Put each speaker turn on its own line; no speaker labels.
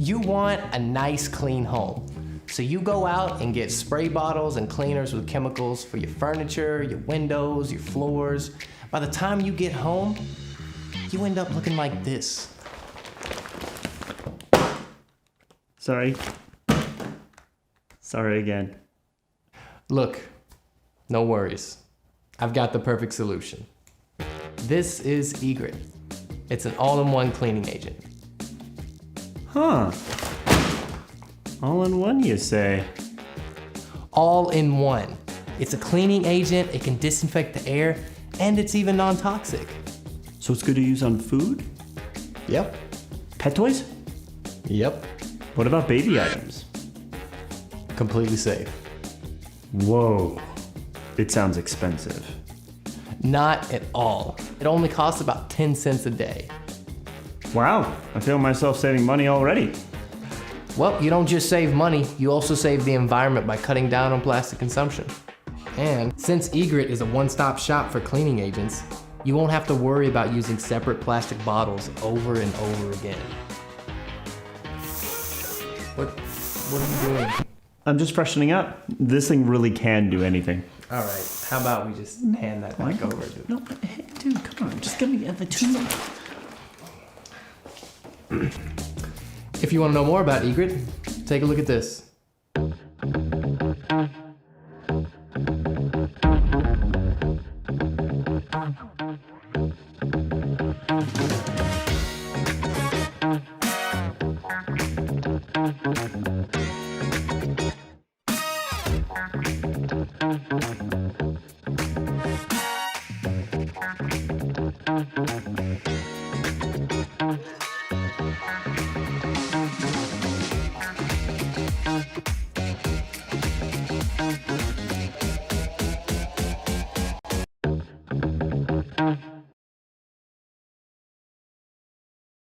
You want a nice clean home. So you go out and get spray bottles and cleaners with chemicals for your furniture, your windows, your floors. By the time you get home, you end up looking like this.
Sorry again.
Look, no worries. I've got the perfect solution. This is Egret. It's an all-in-one cleaning agent.
Huh. All in one, you say?
All in one. It's a cleaning agent, it can disinfect the air, and it's even non-toxic.
So it's good to use on food?
Yep.
Pet toys?
Yep.
What about baby items?
Completely safe.
Whoa. It sounds expensive.
Not at all. It only costs about 10 cents a day.
Wow, I feel myself saving money already.
Well, you don't just save money, you also save the environment by cutting down on plastic consumption. And since Egret is a one-stop shop for cleaning agents, you won't have to worry about using separate plastic bottles over and over again. What are you doing?
I'm just freshening up. This thing really can do anything.
All right, how about we just hand that back over to
No, dude, come on. Just give me the 2 minutes.
If you want to know more about Egret, take a look at this.